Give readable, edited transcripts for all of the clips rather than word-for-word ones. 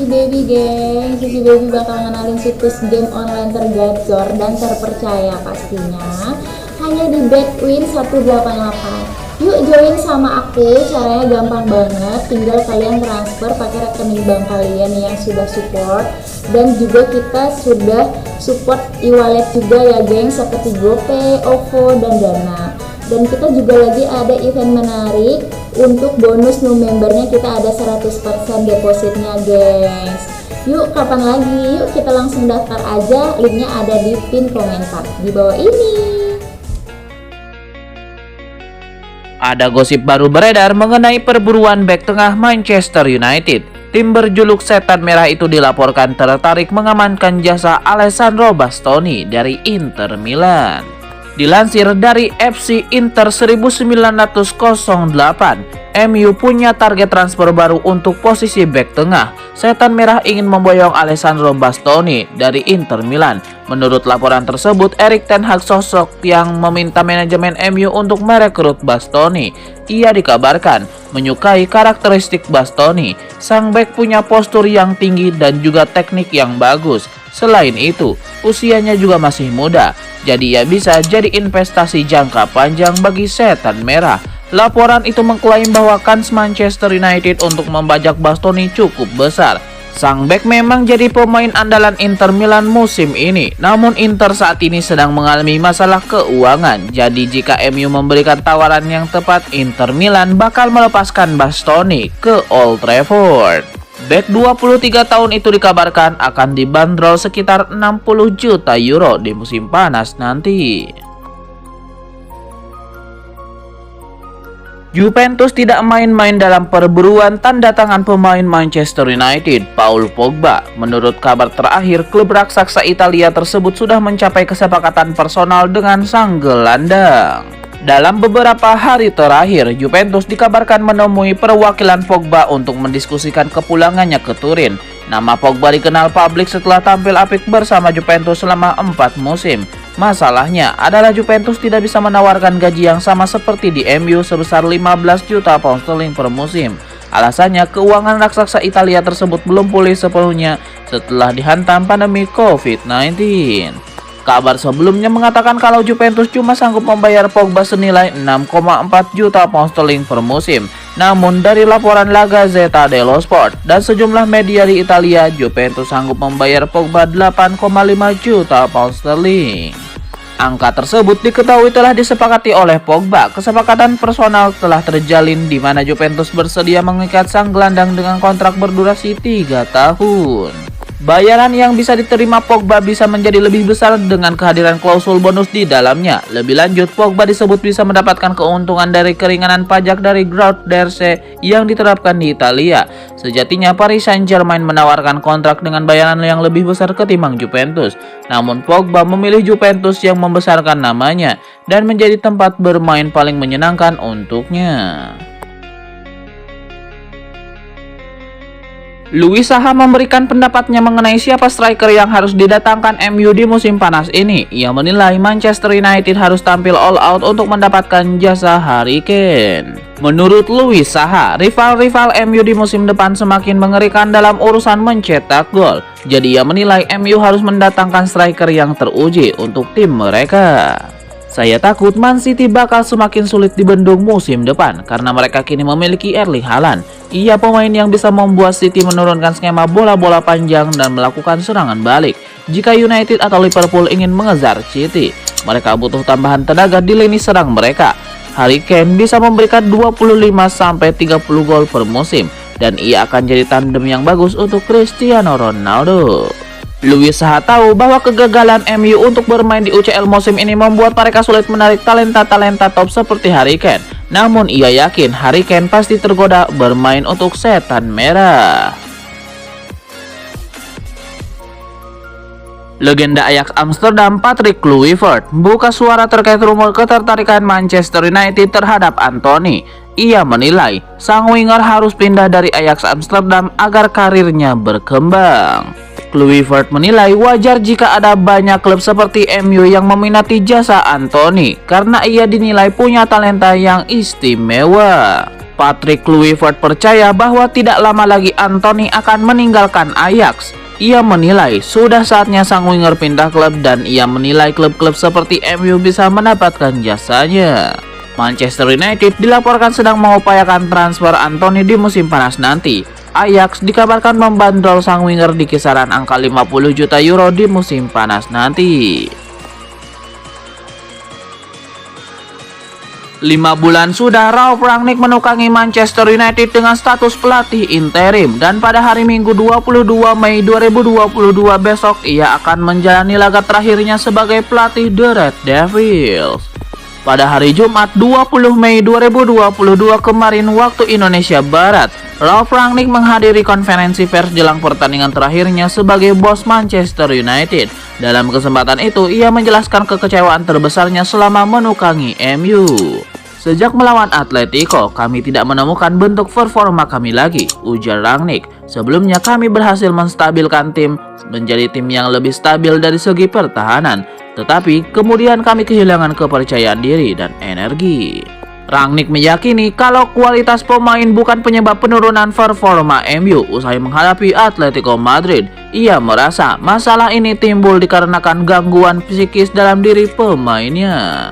Sissy Baby, geng. Sissy Baby bakal ngenalin situs game online tergacor dan terpercaya pastinya hanya di Betwin 188. Yuk join sama aku, caranya gampang banget, tinggal kalian transfer pakai rekening bank kalian yang sudah support, dan juga kita sudah support e-wallet juga ya geng, seperti GoPay, OVO, dan Dana. Dan kita juga lagi ada event menarik untuk bonus new membernya, kita ada 100% depositnya gengs. Yuk kapan lagi, yuk kita langsung daftar aja, linknya ada di pin komentar di bawah ini. Ada gosip baru beredar mengenai perburuan bek tengah Manchester United. Tim berjuluk Setan Merah itu dilaporkan tertarik mengamankan jasa Alessandro Bastoni dari Inter Milan. Dilansir dari FC Inter 1908, MU punya target transfer baru untuk posisi bek tengah. Setan Merah ingin memboyong Alessandro Bastoni dari Inter Milan. Menurut laporan tersebut, Erik ten Hag sosok yang meminta manajemen MU untuk merekrut Bastoni. Ia dikabarkan menyukai karakteristik Bastoni. Sang bek punya postur yang tinggi dan juga teknik yang bagus. Selain itu, usianya juga masih muda, jadi ia bisa jadi investasi jangka panjang bagi Setan Merah. Laporan itu mengklaim bahwa kans Manchester United untuk membajak Bastoni cukup besar. Sang bek memang jadi pemain andalan Inter Milan musim ini, namun Inter saat ini sedang mengalami masalah keuangan. Jadi jika MU memberikan tawaran yang tepat, Inter Milan bakal melepaskan Bastoni ke Old Trafford. Bek 23 tahun itu dikabarkan akan dibanderol sekitar 60 juta euro di musim panas nanti. Juventus tidak main-main dalam perburuan tanda tangan pemain Manchester United, Paul Pogba. Menurut kabar terakhir, klub raksasa Italia tersebut sudah mencapai kesepakatan personal dengan sang gelandang. Dalam beberapa hari terakhir, Juventus dikabarkan menemui perwakilan Pogba untuk mendiskusikan kepulangannya ke Turin. Nama Pogba dikenal publik setelah tampil apik bersama Juventus selama 4 musim. Masalahnya adalah Juventus tidak bisa menawarkan gaji yang sama seperti di MU sebesar 15 juta pound sterling per musim. Alasannya, keuangan raksasa Italia tersebut belum pulih sepenuhnya setelah dihantam pandemi COVID-19. Kabar sebelumnya mengatakan kalau Juventus cuma sanggup membayar Pogba senilai 6,4 juta pound sterling per musim. Namun dari laporan La Gazzetta dello Sport dan sejumlah media di Italia, Juventus sanggup membayar Pogba 8,5 juta pound sterling. Angka tersebut diketahui telah disepakati oleh Pogba. Kesepakatan personal telah terjalin di mana Juventus bersedia mengikat sang gelandang dengan kontrak berdurasi 3 tahun. Bayaran yang bisa diterima Pogba bisa menjadi lebih besar dengan kehadiran klausul bonus di dalamnya. Lebih lanjut, Pogba disebut bisa mendapatkan keuntungan dari keringanan pajak dari Ground d'Erse yang diterapkan di Italia. Sejatinya Paris Saint-Germain menawarkan kontrak dengan bayaran yang lebih besar ketimbang Juventus. Namun Pogba memilih Juventus yang membesarkan namanya dan menjadi tempat bermain paling menyenangkan untuknya. Louis Saha memberikan pendapatnya mengenai siapa striker yang harus didatangkan MU di musim panas ini. Ia menilai Manchester United harus tampil all out untuk mendapatkan jasa Harry Kane. Menurut Louis Saha, rival-rival MU di musim depan semakin mengerikan dalam urusan mencetak gol. Jadi ia menilai MU harus mendatangkan striker yang teruji untuk tim mereka. Saya takut Man City bakal semakin sulit dibendung musim depan karena mereka kini memiliki Erling Haaland. Ia pemain yang bisa membuat City menurunkan skema bola-bola panjang dan melakukan serangan balik. Jika United atau Liverpool ingin mengejar City, mereka butuh tambahan tenaga di lini serang mereka. Harry Kane bisa memberikan 25-30 gol per musim dan ia akan jadi tandem yang bagus untuk Cristiano Ronaldo. Louis Saha tahu bahwa kegagalan MU untuk bermain di UCL musim ini membuat mereka sulit menarik talenta-talenta top seperti Harry Kane. Namun ia yakin Harry Kane pasti tergoda bermain untuk Setan Merah. Legenda Ajax Amsterdam Patrick Kluivert buka suara terkait rumor ketertarikan Manchester United terhadap Anthony. Ia menilai sang winger harus pindah dari Ajax Amsterdam agar karirnya berkembang. Kluivert menilai wajar jika ada banyak klub seperti MU yang meminati jasa Anthony karena ia dinilai punya talenta yang istimewa. Patrick Kluivert percaya bahwa tidak lama lagi Antony akan meninggalkan Ajax. Ia menilai sudah saatnya sang winger pindah klub dan ia menilai klub-klub seperti MU bisa mendapatkan jasanya. Manchester United dilaporkan sedang mengupayakan transfer Antony di musim panas nanti. Ajax dikabarkan membandrol sang winger di kisaran angka 50 juta euro di musim panas nanti. 5 bulan sudah Ralf Rangnick menukangi Manchester United dengan status pelatih interim dan pada hari Minggu 22 Mei 2022 besok ia akan menjalani laga terakhirnya sebagai pelatih The Red Devils. Pada hari Jumat 20 Mei 2022 kemarin waktu Indonesia Barat, Ralf Rangnick menghadiri konferensi pers jelang pertandingan terakhirnya sebagai bos Manchester United. Dalam kesempatan itu, ia menjelaskan kekecewaan terbesarnya selama menukangi MU. Sejak melawan Atletico, kami tidak menemukan bentuk performa kami lagi, ujar Rangnick. Sebelumnya kami berhasil menstabilkan tim menjadi tim yang lebih stabil dari segi pertahanan. Tetapi kemudian kami kehilangan kepercayaan diri dan energi. Rangnick meyakini kalau kualitas pemain bukan penyebab penurunan performa MU usai menghadapi Atletico Madrid. Ia merasa masalah ini timbul dikarenakan gangguan psikis dalam diri pemainnya.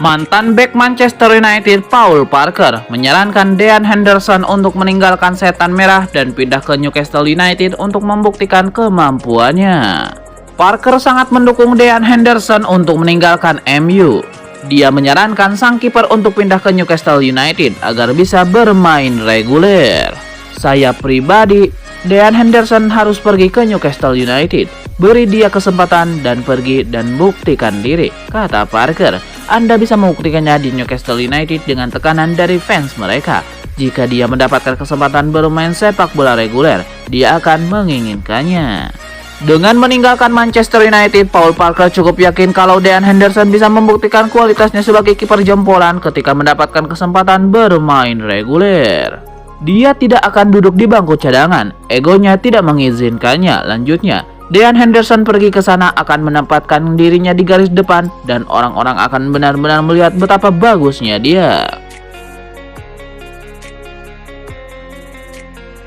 Mantan bek Manchester United Paul Parker menyarankan Dean Henderson untuk meninggalkan setan merah dan pindah ke Newcastle United untuk membuktikan kemampuannya. Parker sangat mendukung Dean Henderson untuk meninggalkan MU. Dia menyarankan sang kiper untuk pindah ke Newcastle United agar bisa bermain reguler. Saya pribadi, Dean Henderson harus pergi ke Newcastle United. Beri dia kesempatan dan pergi dan buktikan diri, kata Parker. Anda bisa membuktikannya di Newcastle United dengan tekanan dari fans mereka. Jika dia mendapatkan kesempatan bermain sepak bola reguler, dia akan menginginkannya. Dengan meninggalkan Manchester United, Paul Parker cukup yakin kalau Dean Henderson bisa membuktikan kualitasnya sebagai kiper jempolan ketika mendapatkan kesempatan bermain reguler. Dia tidak akan duduk di bangku cadangan, egonya tidak mengizinkannya. Lanjutnya, Dean Henderson pergi ke sana akan menempatkan dirinya di garis depan dan orang-orang akan benar-benar melihat betapa bagusnya dia.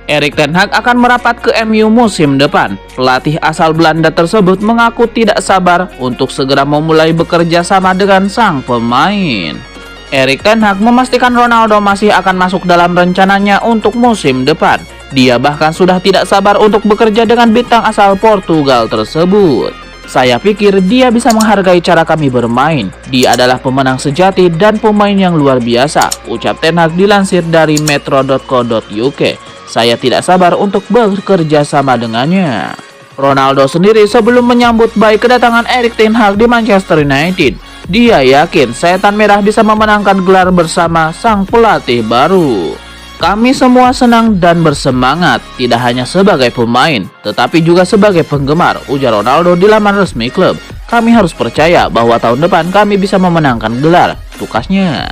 Erik ten Hag akan merapat ke MU musim depan. Pelatih asal Belanda tersebut mengaku tidak sabar untuk segera memulai bekerja sama dengan sang pemain. Erik ten Hag memastikan Ronaldo masih akan masuk dalam rencananya untuk musim depan. Dia bahkan sudah tidak sabar untuk bekerja dengan bintang asal Portugal tersebut. Saya pikir dia bisa menghargai cara kami bermain. Dia adalah pemenang sejati dan pemain yang luar biasa, ucap ten Hag dilansir dari metro.co.uk. Saya tidak sabar untuk bekerja sama dengannya. Ronaldo sendiri sebelum menyambut baik kedatangan Erik ten Hag di Manchester United, dia yakin setan merah bisa memenangkan gelar bersama sang pelatih baru. Kami semua senang dan bersemangat, tidak hanya sebagai pemain, tetapi juga sebagai penggemar, ujar Ronaldo di laman resmi klub. Kami harus percaya bahwa tahun depan kami bisa memenangkan gelar, tukasnya.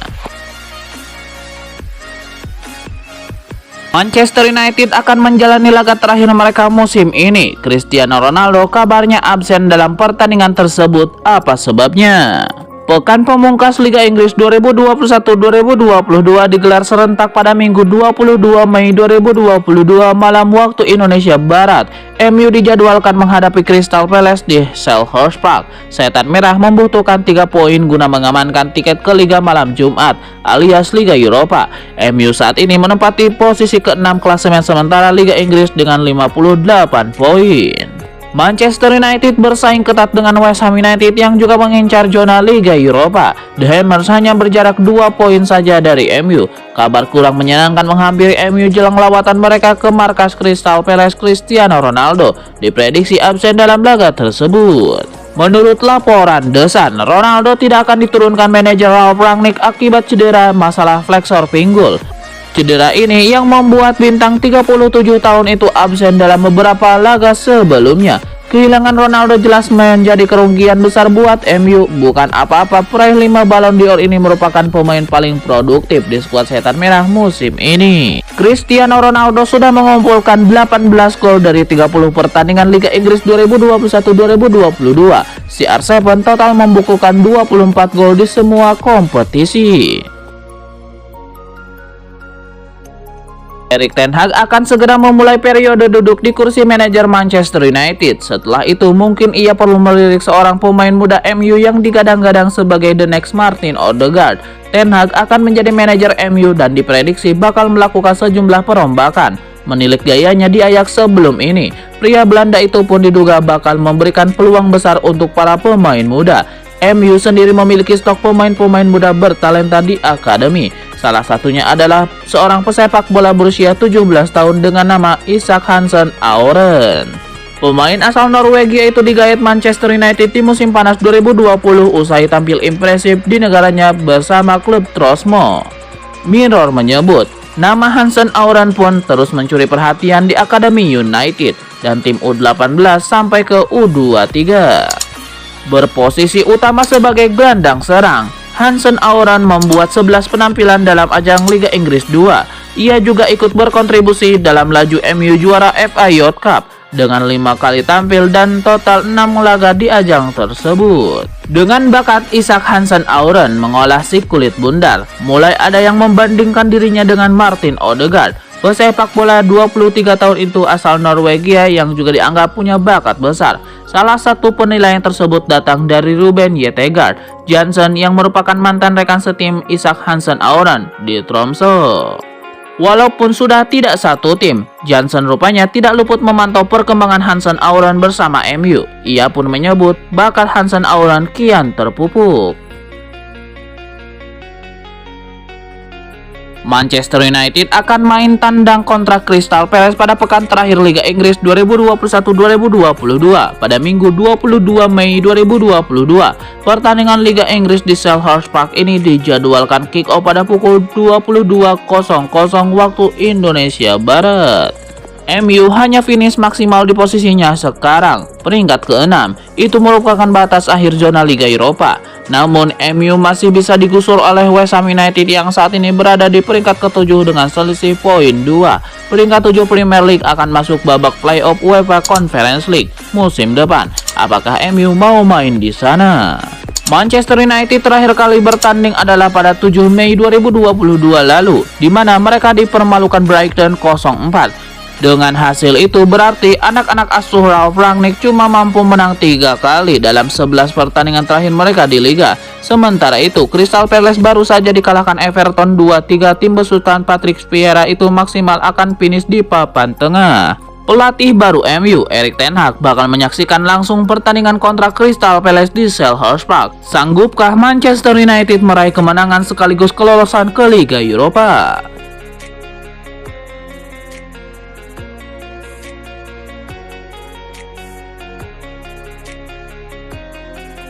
Manchester United akan menjalani laga terakhir mereka musim ini. Cristiano Ronaldo kabarnya absen dalam pertandingan tersebut. Apa sebabnya? Pekan pemungkas Liga Inggris 2021-2022 digelar serentak pada Minggu 22 Mei 2022 malam waktu Indonesia Barat. MU dijadwalkan menghadapi Crystal Palace di Selhurst Park. Setan Merah membutuhkan 3 poin guna mengamankan tiket ke Liga malam Jumat alias Liga Eropa. MU saat ini menempati posisi ke-6 klasemen sementara Liga Inggris dengan 58 poin. Manchester United bersaing ketat dengan West Ham United yang juga mengincar zona Liga Eropa. The Hammers hanya berjarak 2 poin saja dari MU. Kabar kurang menyenangkan menghampiri MU jelang lawatan mereka ke markas Crystal Palace. Cristiano Ronaldo diprediksi absen dalam laga tersebut. Menurut laporan The Sun, Ronaldo tidak akan diturunkan manajer Ralf Rangnick akibat cedera masalah flexor pinggul. Cedera ini yang membuat bintang 37 tahun itu absen dalam beberapa laga sebelumnya. Kehilangan Ronaldo jelas menjadi kerugian besar buat MU. Bukan apa-apa, peraih 5 Ballon d'Or ini merupakan pemain paling produktif di skuad Setan Merah musim ini. Cristiano Ronaldo sudah mengumpulkan 18 gol dari 30 pertandingan Liga Inggris 2021-2022. CR7 total membukukan 24 gol di semua kompetisi. Erik ten Hag akan segera memulai periode duduk di kursi manajer Manchester United. Setelah itu mungkin ia perlu melirik seorang pemain muda MU yang digadang-gadang sebagai the next Martin Odegaard. Ten Hag akan menjadi manajer MU dan diprediksi bakal melakukan sejumlah perombakan. Menilik gayanya di Ajax sebelum ini, pria Belanda itu pun diduga bakal memberikan peluang besar untuk para pemain muda. MU sendiri memiliki stok pemain-pemain muda bertalenta di akademi. Salah satunya adalah seorang pesepak bola berusia 17 tahun dengan nama Isak Hansen Aurén. Pemain asal Norwegia itu digait Manchester United di musim panas 2020 usai tampil impresif di negaranya bersama klub Tromsø. Mirror menyebut, nama Hansen Aurén pun terus mencuri perhatian di Akademi United dan tim U18 sampai ke U23. Berposisi utama sebagai gelandang serang, Hansen Aurén membuat 11 penampilan dalam ajang Liga Inggris 2. Ia juga ikut berkontribusi dalam laju MU juara FA Youth Cup dengan 5 kali tampil dan total 6 laga di ajang tersebut. Dengan bakat, Isak Hansen Aurén mengolah si kulit bundar. Mulai ada yang membandingkan dirinya dengan Martin Odegaard. Pesepak bola 23 tahun itu asal Norwegia yang juga dianggap punya bakat besar. Salah satu penilaian tersebut datang dari Ruben Yttergård Jansen yang merupakan mantan rekan setim Isak Hansen Aurén di Tromsø. Walaupun sudah tidak satu tim, Jansen rupanya tidak luput memantau perkembangan Hansen Aurén bersama MU. Ia pun menyebut bakat Hansen Aurén kian terpupuk. Manchester United akan main tandang kontrak Crystal Palace pada pekan terakhir Liga Inggris 2021-2022 pada Minggu 22 Mei 2022. Pertandingan Liga Inggris di Selhurst Park ini dijadwalkan kick off pada pukul 22.00 waktu Indonesia Barat. MU hanya finish maksimal di posisinya sekarang, peringkat ke-6. Itu merupakan batas akhir zona Liga Eropa. Namun MU masih bisa digusur oleh West Ham United yang saat ini berada di peringkat ke-7 dengan selisih poin 2. Peringkat 7 Premier League akan masuk babak playoff UEFA Conference League musim depan. Apakah MU mau main di sana? Manchester United terakhir kali bertanding adalah pada 7 Mei 2022 lalu, di mana mereka dipermalukan Brighton 0-4. Dengan hasil itu berarti anak-anak asuh Ralf Rangnick cuma mampu menang 3 kali dalam 11 pertandingan terakhir mereka di Liga. Sementara itu, Crystal Palace baru saja dikalahkan Everton 2-3. Tim besutan Patrick Vieira itu maksimal akan finish di papan tengah. Pelatih baru MU, Erik ten Hag, bakal menyaksikan langsung pertandingan kontrak Crystal Palace di Selhurst Park. Sanggupkah Manchester United meraih kemenangan sekaligus kelolosan ke Liga Eropa?